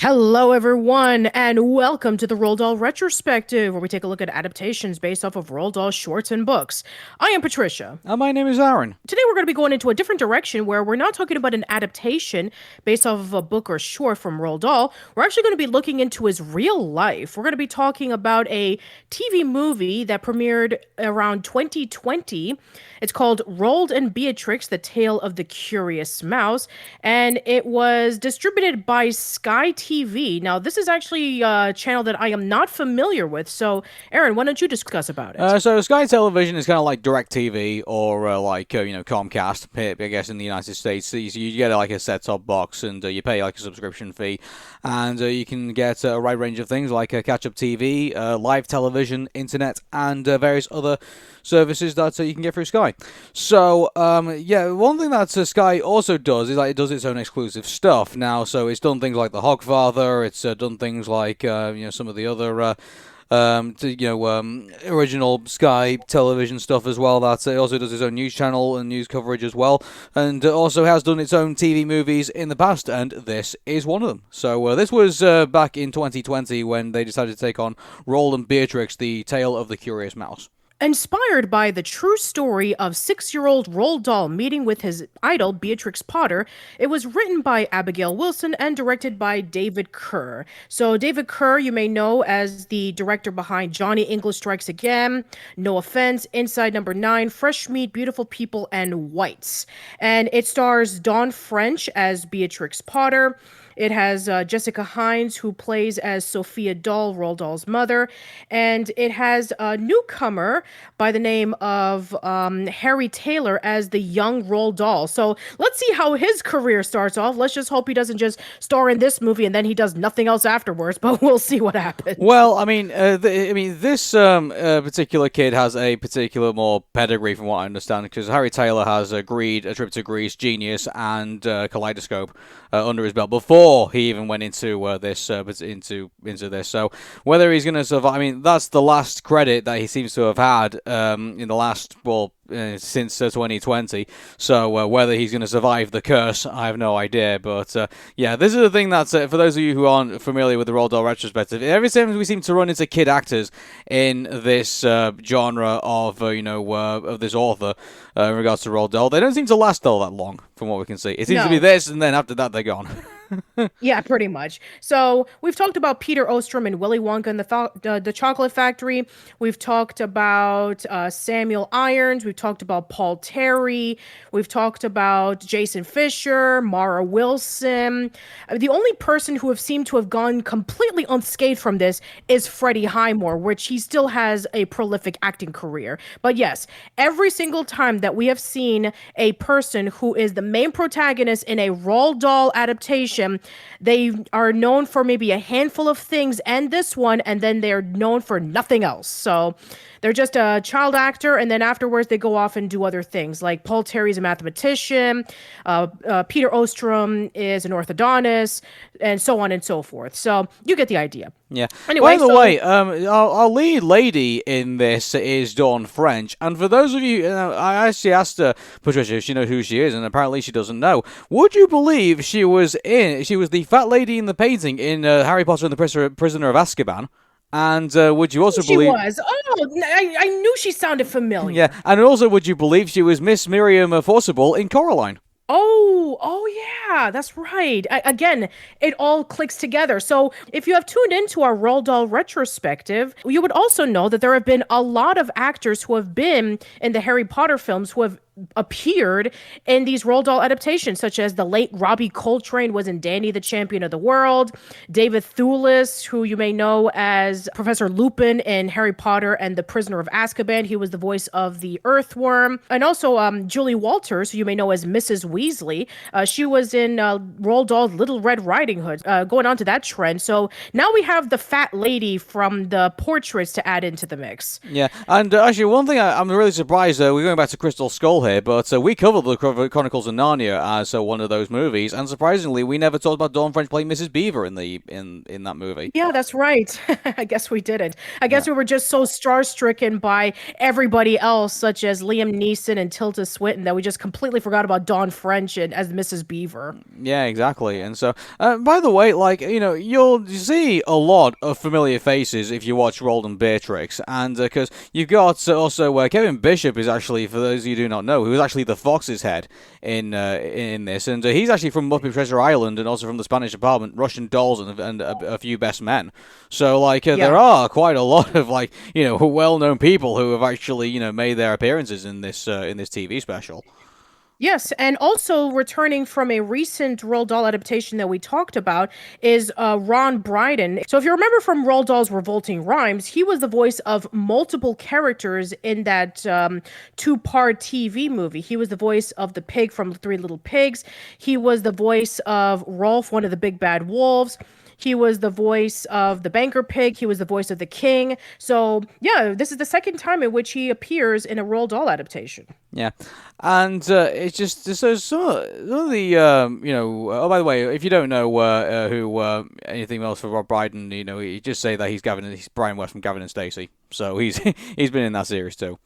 Hello, everyone, and welcome to the Roald Dahl Retrospective, where we take a look at adaptations based off of Roald Dahl shorts and books. I am Patricia. My name is Aaron. Today, we're going to be going into a different direction where we're not talking about an adaptation based off of a book or short from Roald Dahl. We're actually going to be looking into his real life. We're going to be talking about a TV movie that premiered around 2020. It's called Roald and Beatrix, The Tale of the Curious Mouse, and it was distributed by Sky TV. Now, this is actually a channel that I am not familiar with, so Aaron, why don't you discuss about it? So Sky Television is kind of like DirecTV or Comcast, I guess in the United States. So you get like a set-top box and you pay like a subscription fee, and you can get a wide range of things like catch-up TV, live television, internet, and various other services that you can get through Sky. So one thing that Sky also does is it does its own exclusive stuff now. So it's done things like The Hogfather. It's done things like some of the other original Sky television stuff as well. That it also does its own news channel and news coverage as well, and also has done its own TV movies in the past, and this is one of them. So this was back in 2020 when they decided to take on Roald and Beatrix, The Tale of the Curious Mouse. Inspired by the true story of 6-year-old Roald Dahl meeting with his idol Beatrix Potter, it was written by Abigail Wilson and directed by David Kerr. So David Kerr, you may know as the director behind Johnny English Strikes Again, No Offense, Inside Number 9, Fresh Meat, Beautiful People, and Whites. And it stars Dawn French as Beatrix Potter. It has Jessica Hines, who plays as Sophia Dahl, Roald Dahl's mother. And it has a newcomer by the name of Harry Taylor as the young Roald Dahl. So let's see how his career starts off. Let's just hope he doesn't just star in this movie and then he does nothing else afterwards, but we'll see what happens. Well, this particular kid has a particular more pedigree from what I understand, because Harry Taylor has Greed, A Trip to Greece, Genius, and Kaleidoscope under his belt before he even went into this. So whether he's going to survive, that's the last credit that he seems to have had in the last since 2020. So whether he's going to survive the curse, I have no idea. But this is the thing that's for those of you who aren't familiar with the Roald Dahl Retrospective. Every time we seem to run into kid actors in this genre of of this author in regards to Roald Dahl, they don't seem to last all that long, from what we can see. It seems to be this, and then after that they're gone. Yeah, pretty much. So we've talked about Peter Ostrom and Willy Wonka and the Chocolate Factory. We've talked about Samuel Irons. We've talked about Paul Terry. We've talked about Jason Fisher, Mara Wilson. The only person who have seemed to have gone completely unscathed from this is Freddie Highmore, which he still has a prolific acting career. But yes, every single time that we have seen a person who is the main protagonist in a Roald Dahl adaptation, they are known for maybe a handful of things and this one, and then they're known for nothing else. So they're just a child actor, and then afterwards they go off and do other things. Like Paul Terry's a mathematician, Peter Ostrom is an orthodontist, and so on and so forth. So you get the idea. Yeah. Anyway, by the way, our lead lady in this is Dawn French, and for those of you, I actually asked Patricia if she knows who she is, and apparently she doesn't know. Would you believe she was the fat lady in the painting in Harry Potter and the Prisoner of Azkaban? And would you also believe she was? Oh, I knew she sounded familiar. Yeah, and also would you believe she was Miss Miriam Forcible in Coraline? Oh yeah, that's right. Again, it all clicks together. So if you have tuned into our Roald Dahl retrospective, you would also know that there have been a lot of actors who have been in the Harry Potter films who have appeared in these Roald Dahl adaptations, such as the late Robbie Coltrane was in Danny the Champion of the World, David Thewlis, who you may know as Professor Lupin in Harry Potter and the Prisoner of Azkaban. He was the voice of the Earthworm. And also Julie Walters, who you may know as Mrs. Weasley. She was in Roald Dahl's Little Red Riding Hood, going on to that trend. So now we have the fat lady from the portraits to add into the mix. Yeah, and actually one thing I'm really surprised, we're going back to Crystal Skull Dahl here, but we covered the Chronicles of Narnia as one of those movies, and surprisingly, we never talked about Dawn French playing Mrs. Beaver in that movie. Yeah, that's right. I guess we didn't. I Yeah. guess we were just so star-stricken by everybody else, such as Liam Neeson and Tilda Swinton, that we just completely forgot about Dawn French and as Mrs. Beaver. Yeah, exactly. And so, by the way, like, you'll see a lot of familiar faces if you watch Roald and Beatrix, and because you've got also Kevin Bishop is actually, for those of you who do not know, who was actually the Fox's head in this, and he's actually from Muppet Treasure Island and also from the Spanish Apartment, Russian Dolls, and a few best men. So, like, there Yeah. are quite a lot of like, well-known people who have actually, made their appearances in this TV special. Yes, and also returning from a recent Roald Dahl adaptation that we talked about is Ron Brydon. So if you remember from Roald Dahl's Revolting Rhymes, he was the voice of multiple characters in that two-part TV movie. He was the voice of the pig from The Three Little Pigs. He was the voice of Rolf, one of the big bad wolves. He was the voice of the banker pig. He was the voice of the king. So yeah, this is the second time in which he appears in a Roald Dahl adaptation. Yeah, and it's just so some of the Oh, by the way, if you don't know who anything else for Rob Brydon, you just say that he's Brian West from Gavin and Stacey. So he's he's been in that series too.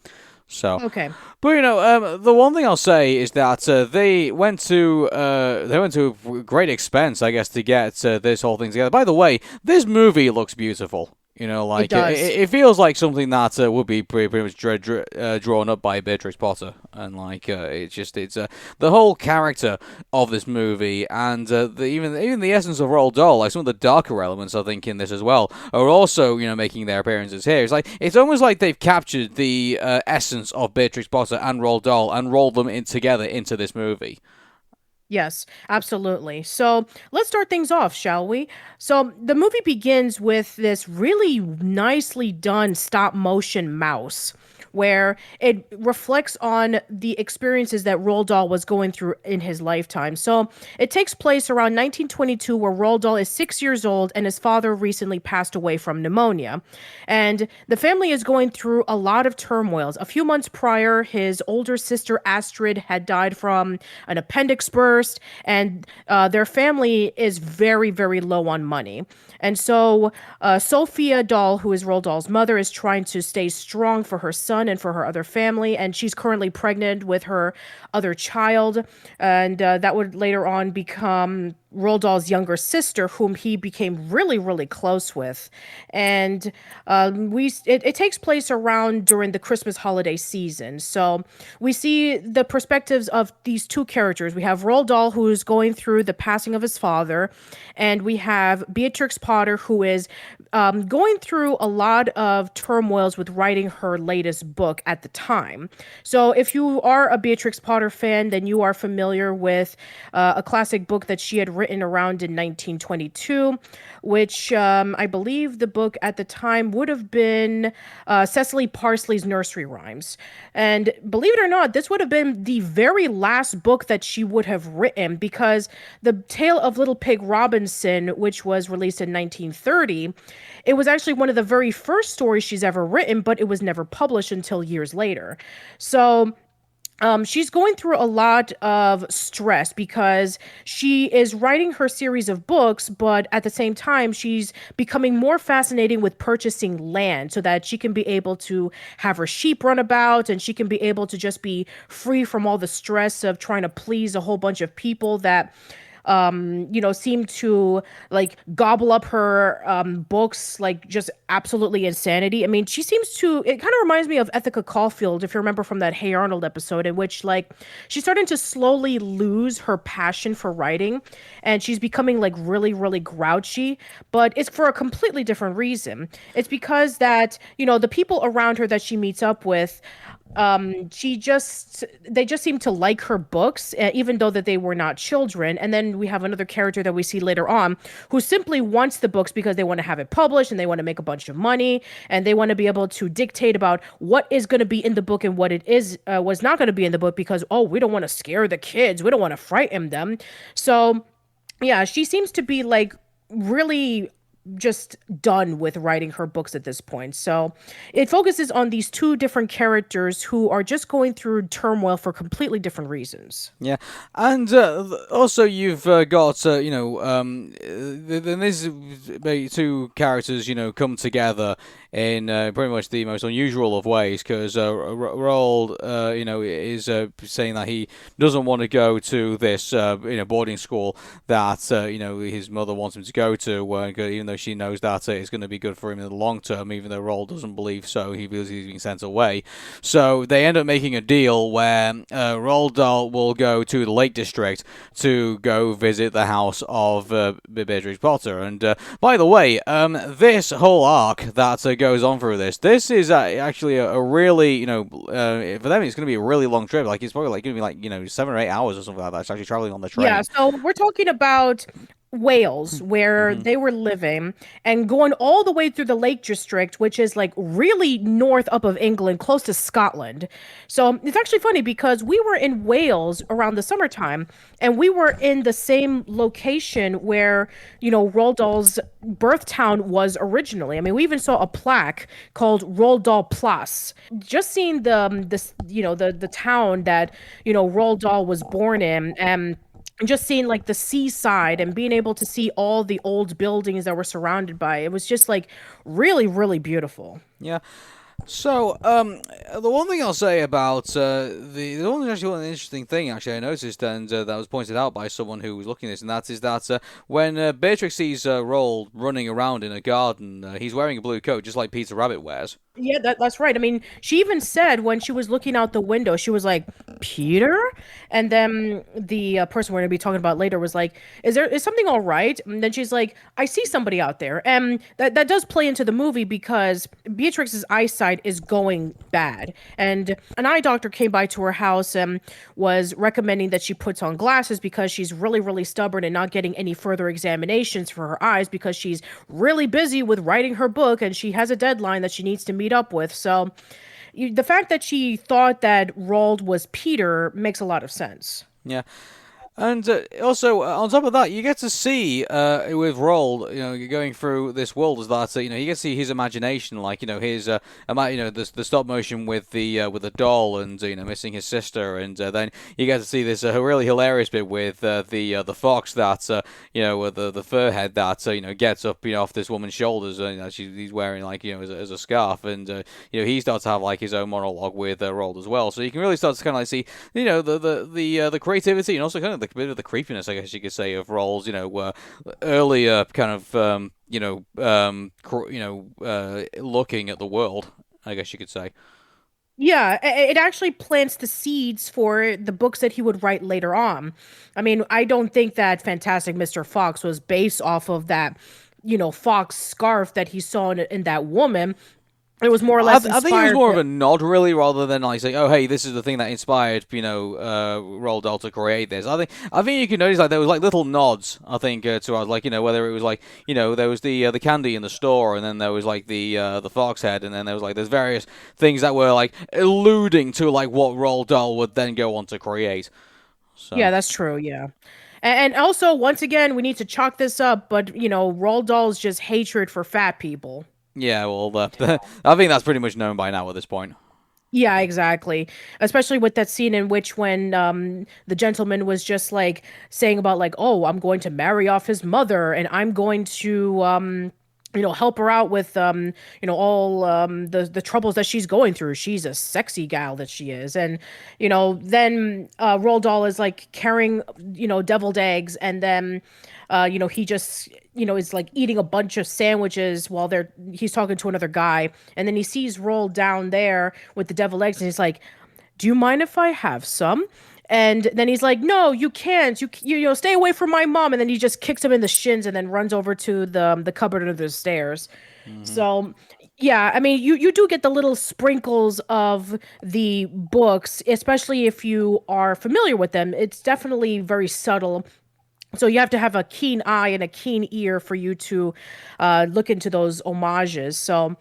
So, Okay. but the one thing I'll say is that they went to great expense, I guess, to get this whole thing together. By the way, this movie looks beautiful. It does. It feels like something that would be pretty much drawn up by Beatrix Potter, and like it's the whole character of this movie, and even the essence of Roald Dahl, like some of the darker elements, I think, in this as well, are also making their appearances here. It's almost like they've captured the essence of Beatrix Potter and Roald Dahl and rolled them in together into this movie. Yes, absolutely. So let's start things off, shall we? So the movie begins with this really nicely done stop motion mouse where it reflects on the experiences that Roald Dahl was going through in his lifetime. So it takes place around 1922, where Roald Dahl is 6 years old and his father recently passed away from pneumonia. And the family is going through a lot of turmoils. A few months prior, his older sister Astrid had died from an appendix burst, and their family is very, very low on money. And so Sophia Dahl, who is Roald Dahl's mother, is trying to stay strong for her son and for her other family. And she's currently pregnant with her other child. And that would later on become Roald Dahl's younger sister, whom he became really, really close with. And it takes place around during the Christmas holiday season. So we see the perspectives of these two characters. We have Roald Dahl, who is going through the passing of his father, and we have Beatrix Potter, who is going through a lot of turmoils with writing her latest book at the time. So if you are a Beatrix Potter fan, then you are familiar with a classic book that she had written around in 1922, which I believe the book at the time would have been Cecily Parsley's Nursery Rhymes. And believe it or not, this would have been the very last book that she would have written, because The Tale of Little Pig Robinson, which was released in 1930, it was actually one of the very first stories she's ever written, but it was never published until years later. So she's going through a lot of stress because she is writing her series of books, but at the same time, she's becoming more fascinating with purchasing land so that she can be able to have her sheep run about, and she can be able to just be free from all the stress of trying to please a whole bunch of people that seem to like gobble up her books, like just absolutely insanity. I mean, she seems to, it kind of reminds me of Ethica Caulfield, if you remember from that Hey Arnold episode, in which like she's starting to slowly lose her passion for writing, and she's becoming like really, really grouchy, but it's for a completely different reason. It's because that, the people around her that she meets up with, they just seem to like her books, even though that they were not children. And then we have another character that we see later on who simply wants the books because they want to have it published and they want to make a bunch of money, and they want to be able to dictate about what is going to be in the book and what it is was not going to be in the book, because we don't want to scare the kids, we don't want to frighten them. So yeah, she seems to be like really just done with writing her books at this point. So it focuses on these two different characters who are just going through turmoil for completely different reasons. Yeah, and also you've got then these two characters come together in pretty much the most unusual of ways because Roald is saying that he doesn't want to go to this boarding school that his mother wants him to go to, even though she knows that it's going to be good for him in the long term, even though Roald doesn't believe so. He feels he's being sent away. So they end up making a deal where Roald Dahl will go to the Lake District to go visit the house of Beatrix Potter. And by the way, this whole arc that goes on through this is actually a really, for them it's going to be a really long trip. Like it's probably like going to be like 7 or 8 hours or something like that. It's actually traveling on the Yeah, train. so we're talking about Wales, where Hmm. they were living, and going all the way through the Lake District, which is like really north up of England, close to Scotland. So it's actually funny because we were in Wales around the summertime, and we were in the same location where, Roald Dahl's birth town was originally. I mean, we even saw a plaque called Roald Dahl Plus. Just seeing the town that, Roald Dahl was born in, and just seeing like the seaside and being able to see all the old buildings that were surrounded by it was just like really, really beautiful. Yeah. So, the one thing I'll say about the one actually one interesting thing actually I noticed and that was pointed out by someone who was looking at this, and that is that when Beatrix sees Roald running around in a garden, he's wearing a blue coat just like Peter Rabbit wears. Yeah, that's right. I mean, she even said when she was looking out the window, she was like, "Peter?" And then the person we're going to be talking about later was like, "Is something all right?" And then she's like, "I see somebody out there." And that does play into the movie because Beatrix's eyesight is going bad. And an eye doctor came by to her house and was recommending that she puts on glasses because she's really, really stubborn and not getting any further examinations for her eyes because she's really busy with writing her book and she has a deadline that she needs to meet up with. So the fact that she thought that Roald was Peter makes a lot of sense. Yeah. And also, on top of that, you get to see with Roald, going through this world is that you get to see his imagination, like his the stop motion with the doll and missing his sister, and then you get to see this really hilarious bit with the fox that with the fur head that gets up off this woman's shoulders, and he's wearing like as a scarf, and he starts to have like his own monologue with Roald as well, so you can really start to kind of like see the creativity and also kind of the bit of the creepiness, I guess you could say, of Roll's, earlier kind of, looking at the world, I guess you could say. Yeah, it actually plants the seeds for the books that he would write later on. I mean, I don't think that Fantastic Mr. Fox was based off of that, fox scarf that he saw in that woman. It was more or less I think it was inspired. more of a nod, really, rather than like saying, "Oh, hey, this is the thing that inspired Roald Dahl to create this." I think you can notice like there was like little nods. I think to us, like whether it was like there was the candy in the store, and then there was like the fox head, and then there was like there's various things that were like alluding to like what Roald Dahl would then go on to create. Yeah, So. that's true. Yeah. And also, once again, we need to chalk this up, but Roald Dahl's just hatred for fat people. Yeah, well, I think that's pretty much known by now at this point. Yeah, exactly. Especially with that scene in which when the gentleman was just like saying about like, "Oh, I'm going to marry off his mother and I'm going to help her out with all the troubles that she's going through. She's a sexy gal that she is." And then Roald Dahl is like carrying deviled eggs, and then he just is like eating a bunch of sandwiches while he's talking to another guy, and then he sees Roll down there with the deviled eggs, and he's like, "Do you mind if I have some?" And then he's like, "No, you can't. Stay away from my mom." And then he just kicks him in the shins and then runs over to the cupboard under the stairs. Hmm. So, yeah, I mean, you do get the little sprinkles of the books, especially if you are familiar with them. It's definitely very subtle, so you have to have a keen eye and a keen ear for you to look into those homages. So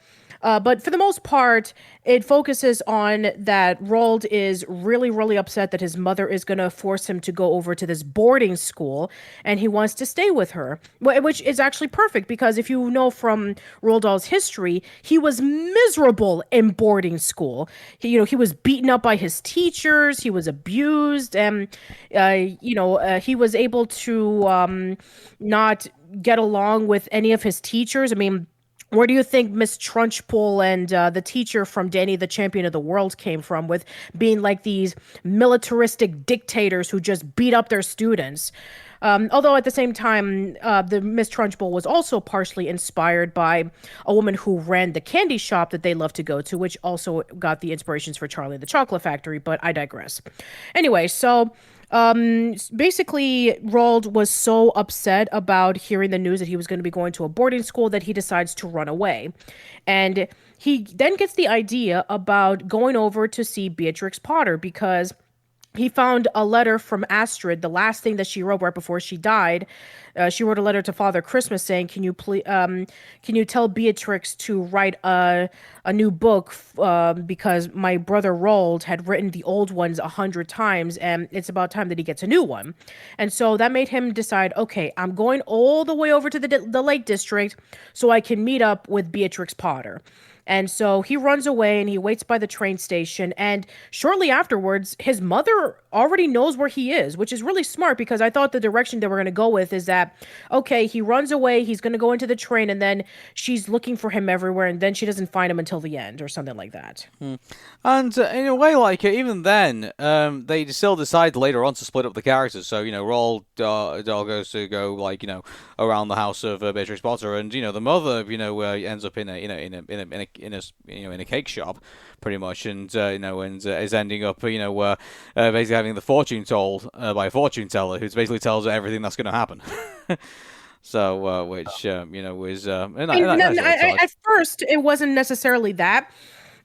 But for the most part, it focuses on that Roald is really, really upset that his mother is going to force him to go over to this boarding school and he wants to stay with her, which is actually perfect because if you know from Roald Dahl's history, he was miserable in boarding school. He was beaten up by his teachers, he was abused, and, he was able to not get along with any of his teachers. I mean, where do you think Miss Trunchbull and the teacher from Danny the Champion of the World came from, with being like these militaristic dictators who just beat up their students? Although at the same time, the Miss Trunchbull was also partially inspired by a woman who ran the candy shop that they loved to go to, which also got the inspirations for Charlie and the Chocolate Factory, but I digress. Anyway, so basically, Roald was so upset about hearing the news that he was going to be going to a boarding school that he decides to run away. And he then gets the idea about going over to see Beatrix Potter because he found a letter from Astrid, the last thing that she wrote right before she died. She wrote a letter to Father Christmas saying, can you tell Beatrix to write a new book because my brother Roald had written the old ones 100 times and it's about time that he gets a new one." And so that made him decide, okay, I'm going all the way over to the Lake District so I can meet up with Beatrix Potter. And so he runs away and he waits by the train station. And shortly afterwards, his mother already knows where he is, which is really smart because I thought the direction that we're going to go with is that, okay, he runs away, he's going to go into the train, and then she's looking for him everywhere, and then she doesn't find him until the end or something like that. And in a way, like even then, they still decide later on to split up the characters. So Roald Dahl goes to go around the house of Beatrix Potter, and the mother ends up in a cake shop, pretty much, and is ending up basically having the fortune told by a fortune teller, who basically tells her everything that's going to happen. So, which was At first, it wasn't necessarily that.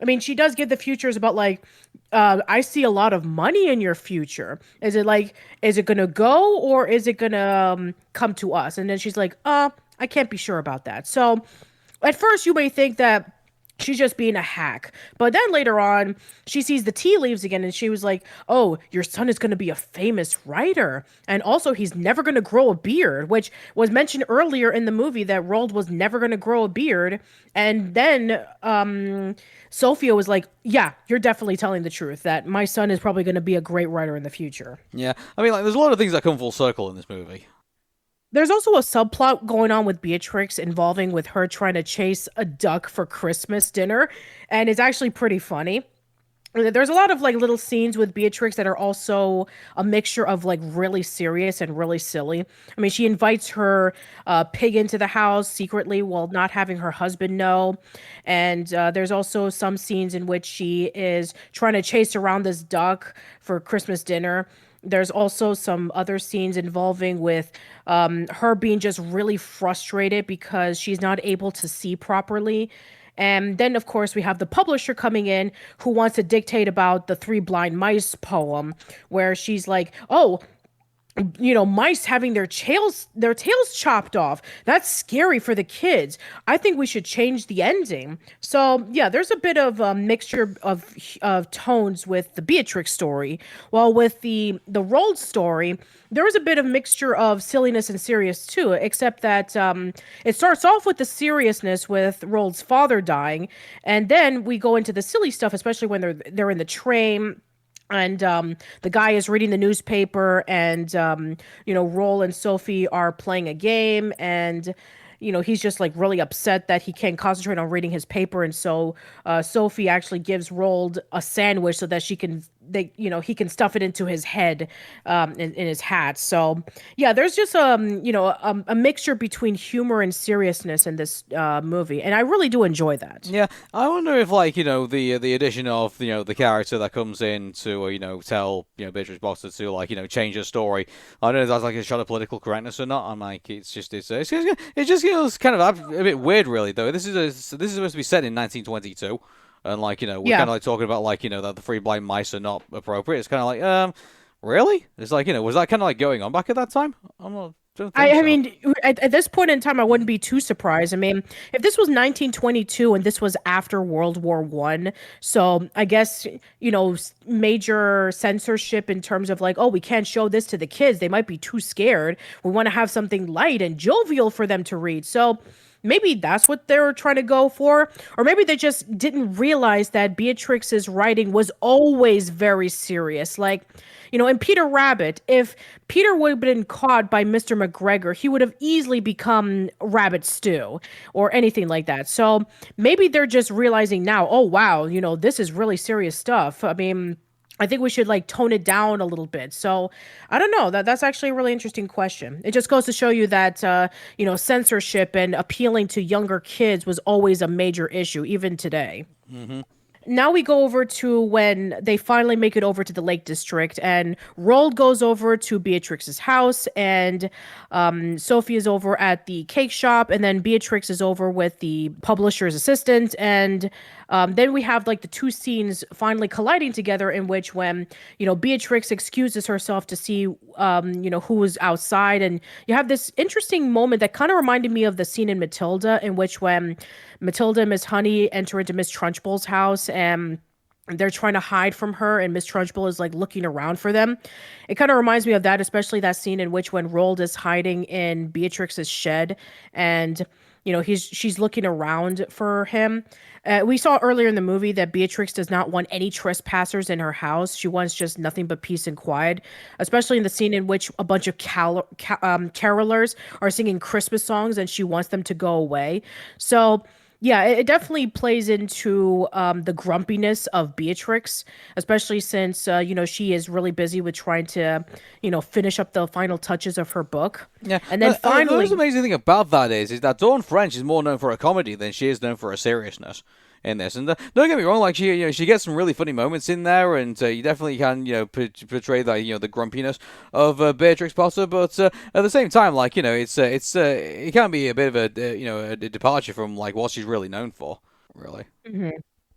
I mean, she does give the futures about like, I see a lot of money in your future. Is it gonna go or is it gonna come to us? And then she's like, I can't be sure about that. So at first, you may think that she's just being a hack. But then later on, she sees the tea leaves again and she was like, "Oh, your son is going to be a famous writer. And also, he's never going to grow a beard," which was mentioned earlier in the movie that Roald was never going to grow a beard. And then Sophia was like, "Yeah, you're definitely telling the truth that my son is probably going to be a great writer in the future." Yeah, I mean, there's a lot of things that come full circle in this movie. There's also a subplot going on with Beatrix involving with her trying to chase a duck for Christmas dinner, and it's actually pretty funny. There's a lot of like little scenes with Beatrix that are also a mixture of like really serious and really silly. I mean, she invites her pig into the house secretly while not having her husband know. And there's also some scenes in which she is trying to chase around this duck for Christmas dinner. There's also some other scenes involving with her being just really frustrated because she's not able to see properly. And then, of course, we have the publisher coming in who wants to dictate about the Three Blind Mice poem, where she's like, "Oh, mice having their tails chopped off. That's scary for the kids. I think we should change the ending." So yeah, there's a bit of a mixture of tones with the Beatrix story, while with the Roald story, there was a bit of mixture of silliness and serious too. Except that it starts off with the seriousness with Roald's father dying, and then we go into the silly stuff, especially when they're in the train and the guy is reading the newspaper and Roll and Sofie are playing a game and he's just like really upset that he can't concentrate on reading his paper, and so Sofie actually gives Rold a sandwich so that he can stuff it into his head in his hat. So yeah, there's just a mixture between humor and seriousness in this movie, and I really do enjoy that. Yeah, I wonder if the addition of the character that comes in to tell Beatrix Potter to change her story. I don't know if that's like a shot of political correctness or not. I'm like, it's just kind of a bit weird, really. Though this is supposed to be set in 1922, and we're kind of like talking about that the Three Blind Mice are not appropriate. It's kind of like really? It's like was that kind of like going on back at that time? I'm not Don't I, think I so. mean, at this point in time, I wouldn't be too surprised. I mean, if this was 1922 and this was after World War One, so I guess, major censorship in terms of like, oh, we can't show this to the kids. They might be too scared. We want to have something light and jovial for them to read. So maybe that's what they were trying to go for. Or maybe they just didn't realize that Beatrix's writing was always very serious. Like, in Peter Rabbit, if Peter would have been caught by Mr. McGregor, he would have easily become Rabbit Stew or anything like that. So maybe they're just realizing now, oh, wow, this is really serious stuff. I mean, I think we should like tone it down a little bit. So I don't know. That's actually a really interesting question. It just goes to show you that censorship and appealing to younger kids was always a major issue, even today. Hmm. Now we go over to when they finally make it over to the Lake District, and Roald goes over to Beatrix's house, and Sophie is over at the cake shop, and then Beatrix is over with the publisher's assistant, and then we have like the two scenes finally colliding together, in which when Beatrix excuses herself to see who was outside, and you have this interesting moment that kind of reminded me of the scene in Matilda, in which when Matilda and Miss Honey enter into Miss Trunchbull's house and they're trying to hide from her and Miss Trunchbull is like looking around for them. It kind of reminds me of that, especially that scene in which when Roald is hiding in Beatrix's shed and she's looking around for him. We saw earlier in the movie that Beatrix does not want any trespassers in her house. She wants just nothing but peace and quiet, especially in the scene in which a bunch of carolers are singing Christmas songs and she wants them to go away. So yeah, it definitely plays into the grumpiness of Beatrix, especially since she is really busy with trying to, finish up the final touches of her book. Yeah, And then the most finally, amazing thing about that is that Dawn French is more known for a comedy than she is known for a seriousness in this. And don't get me wrong, like she gets some really funny moments in there, and you definitely can portray that the grumpiness of Beatrix Potter. But at the same time, like it can be a bit of a a departure from like what she's really known for, really. Mhm.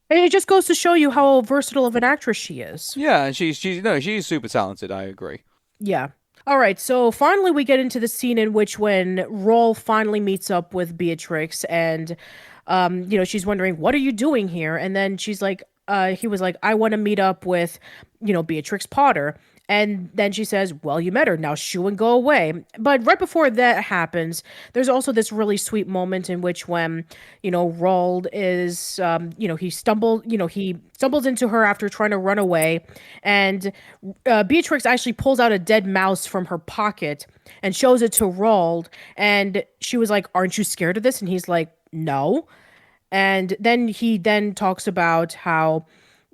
It just goes to show you how versatile of an actress she is. Yeah, and she's no, she's super talented. I agree. Yeah. All right, so finally we get into the scene in which when Roll finally meets up with Beatrix and she's wondering, "What are you doing here?" And then she's like he was like, "I want to meet up with, Beatrix Potter." And then she says, "Well, you met her. Now shoo and go away." But right before that happens, there's also this really sweet moment in which when, Roald is he stumbles into her after trying to run away, and Beatrix actually pulls out a dead mouse from her pocket and shows it to Roald, and she was like, "Aren't you scared of this?" And he's like, "No." And then he then talks about how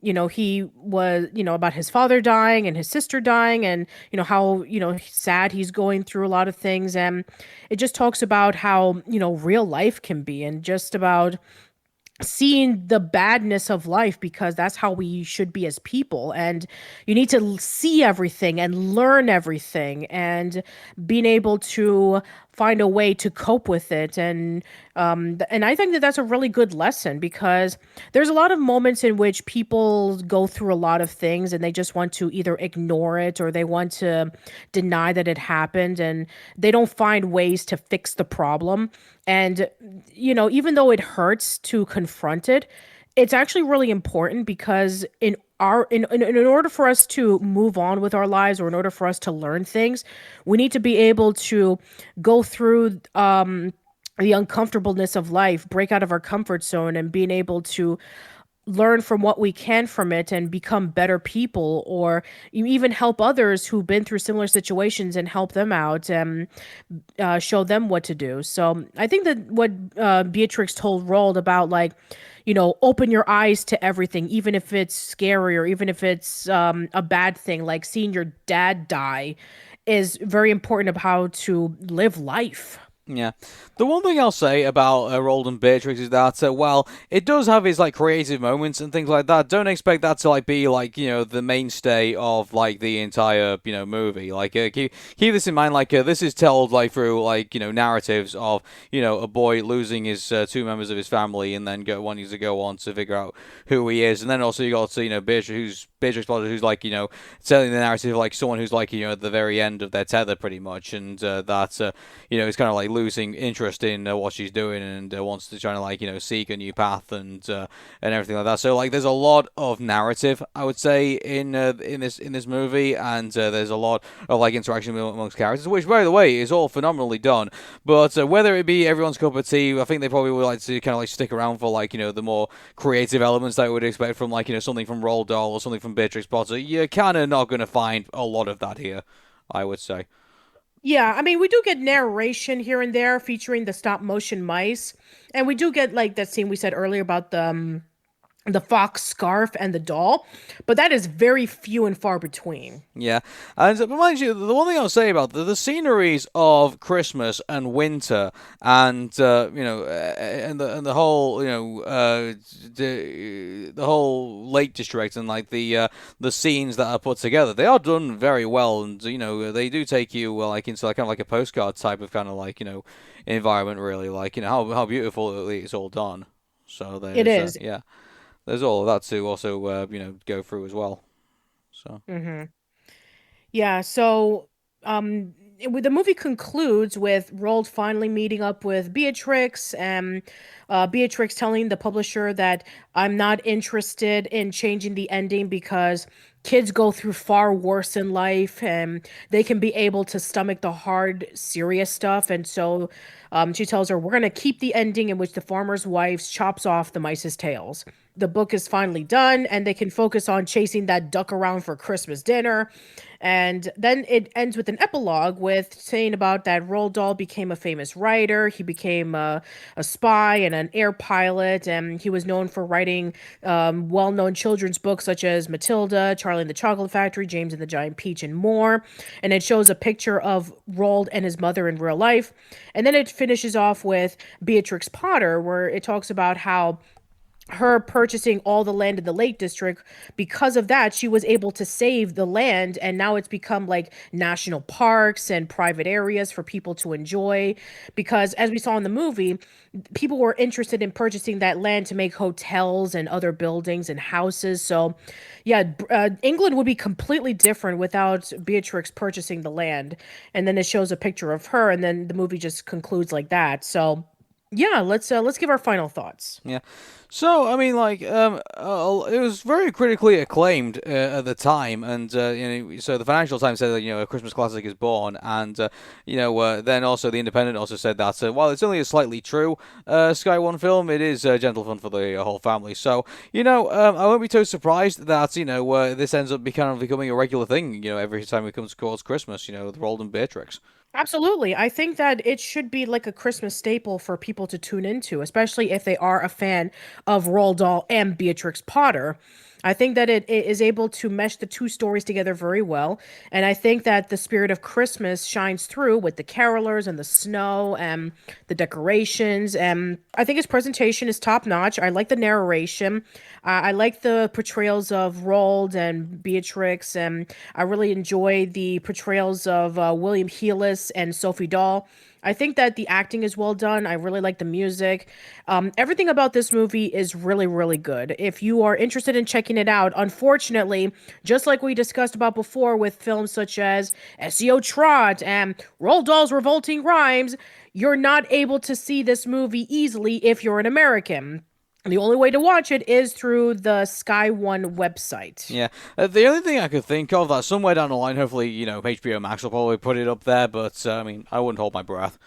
he was about his father dying and his sister dying, and how sad he's going through a lot of things, and it just talks about how real life can be, and just about seeing the badness of life, because that's how we should be as people, and you need to see everything and learn everything and being able to find a way to cope with it. And I think that that's a really good lesson, because there's a lot of moments in which people go through a lot of things and they just want to either ignore it or they want to deny that it happened, and they don't find ways to fix the problem. And even though it hurts to confront it, it's actually really important, because in order for us to move on with our lives, or in order for us to learn things, we need to be able to go through the uncomfortableness of life, break out of our comfort zone, and being able to learn from what we can from it and become better people, or even help others who've been through similar situations and help them out and show them what to do. So I think that what Beatrix told Roald about, like, open your eyes to everything, even if it's scary or even if it's a bad thing, like seeing your dad die, is very important of how to live life. Yeah. The one thing I'll say about Roald and Beatrix is that, well, it does have its, like, creative moments and things like that. Don't expect that to, like, be, like, the mainstay of, like, the entire, movie. Like, keep this in mind, like, this is told, like, through, like, narratives of, a boy losing his two members of his family and then wanting to go on to figure out who he is. And then also you got, Beatrix Potter, who's, like, telling the narrative, like, someone who's, like, at the very end of their tether, pretty much. And that, is kind of like losing interest in what she's doing and wants to try to like seek a new path and everything like that. So like there's a lot of narrative I would say in this movie, and there's a lot of like interaction amongst characters, which by the way is all phenomenally done. But whether it be everyone's cup of tea, I think they probably would like to kind of like stick around for like the more creative elements that we would expect from like something from Roald Dahl or something from Beatrix Potter. You're kind of not going to find a lot of that here, I would say. Yeah, I mean, we do get narration here and there featuring the stop motion mice, and we do get like that scene we said earlier about the fox scarf and the doll, but that is very few and far between. Yeah, and mind you, the one thing I'll say about the sceneries of Christmas and winter, and and the whole the whole Lake District and like the scenes that are put together, they are done very well, and they do take you like into like kind of like a postcard type of kind of like environment, really, like how beautiful it's all done. So It there's is. yeah, there's all of that to also go through as well. So. Mm-hmm. Yeah, so the movie concludes with Roald finally meeting up with Beatrix, and Beatrix telling the publisher that I'm not interested in changing the ending because kids go through far worse in life and they can be able to stomach the hard, serious stuff. And so she tells her, we're going to keep the ending in which the farmer's wife chops off the mice's tails. The book is finally done and they can focus on chasing that duck around for Christmas dinner. And then it ends with an epilogue with saying about that Roald Dahl became a famous writer. He became a spy and an air pilot, and he was known for writing well-known children's books such as Matilda, Charlie and the Chocolate Factory, James and the Giant Peach, and more. And it shows a picture of Roald and his mother in real life. And then it finishes off with Beatrix Potter, where it talks about how her purchasing all the land in the Lake District, because of that she was able to save the land, and now it's become like national parks and private areas for people to enjoy, because as we saw in the movie, people were interested in purchasing that land to make hotels and other buildings and houses. So yeah, England would be completely different without Beatrix purchasing the land. And then it shows a picture of her, and then the movie just concludes like that. So yeah, let's give our final thoughts. Yeah. So, I mean, like, it was very critically acclaimed at the time, and so the Financial Times said that a Christmas classic is born, and then also the Independent also said that while it's only a slightly true Sky One film, it is gentle fun for the whole family. So, I won't be too surprised that this ends up becoming a regular thing. Every time it comes towards Christmas, with Roald and Beatrix. Absolutely. I think that it should be like a Christmas staple for people to tune into, especially if they are a fan of Roald Dahl and Beatrix Potter. I think that it is able to mesh the two stories together very well. And I think that the spirit of Christmas shines through with the carolers and the snow and the decorations. And I think his presentation is top notch. I like the narration. I like the portrayals of Roald and Beatrix. And I really enjoy the portrayals of William Heelis and Sophie Dahl. I think that the acting is well done. I really like the music. Everything about this movie is really, really good. If you are interested in checking it out, unfortunately, just like we discussed about before with films such as SEO Trot and Roald Dahl's Revolting Rhymes, you're not able to see this movie easily if you're an American. The only way to watch it is through the Sky One website. Yeah, the only thing I could think of that somewhere down the line, hopefully, HBO Max will probably put it up there, but I mean, I wouldn't hold my breath.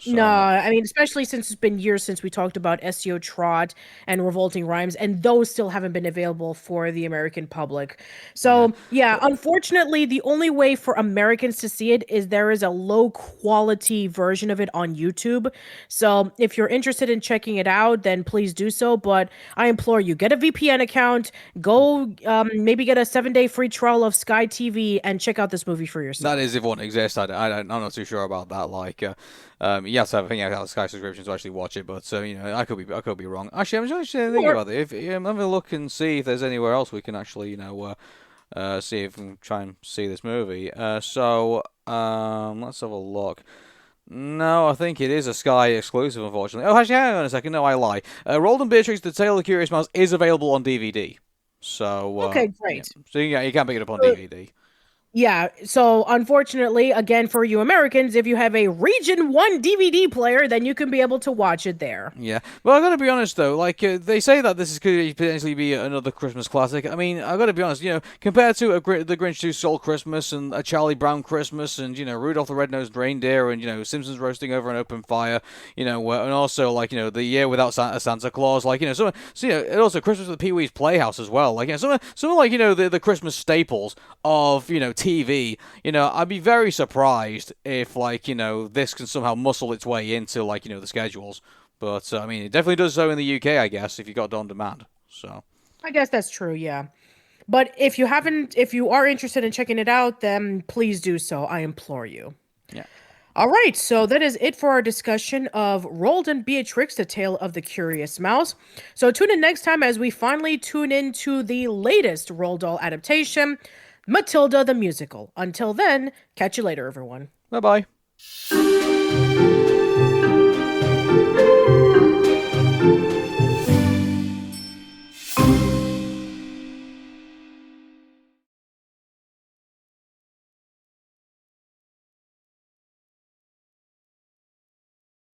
No, So, I mean, especially since it's been years since we talked about SEO Trot and Revolting Rhymes, and those still haven't been available for the American public. yeah. So, yeah, unfortunately, the only way for Americans to see it is there is a low quality version of it on YouTube. So, if you're interested in checking it out, then please do so. But I implore you, get a VPN account, go maybe get a 7-day free trial of Sky TV, and check out this movie for That is yourself. if one exists. I'm not too sure about that. Like, yes, I think I have a Sky subscription to actually watch it, but I could be wrong. Actually, I'm just thinking Or about it. If I'm having a look and see if there's anywhere else we can actually, see if we can try and see this movie. Let's have a look. No, I think it is a Sky exclusive, unfortunately. Oh, actually, hang on a second. No, I lie. Roald and Beatrix: The Tale of the Curious Mouse is available on DVD. So, okay, yeah. great. So you can pick it up on Uh, DVD. Yeah, so unfortunately, again, for you Americans, if you have a Region 1 DVD player, then you can be able to watch it there. Yeah, well, I gotta be honest though. They say that this could potentially be another Christmas classic. I mean, I gotta be honest. Compared to The Grinch Who Stole Christmas and A Charlie Brown Christmas and Rudolph the Red-Nosed Reindeer and Simpsons roasting over an open fire. And also The Year Without Santa Claus. And also Christmas at Pee Wee's Playhouse as well. Some of the Christmas staples of TV. I'd be very surprised if this can somehow muscle its way into the schedules. But I mean, it definitely does so in the UK, I guess, if you got it on demand. So I guess that's true, yeah. But if you are interested in checking it out, then please do so. I implore you. yeah, All right, so that is it for our discussion of Roald and Beatrix, The Tale of the Curious Mouse. So tune in next time as we finally tune into the latest Roald Dahl adaptation, Matilda the Musical. Until then, catch you later, everyone. bye bye.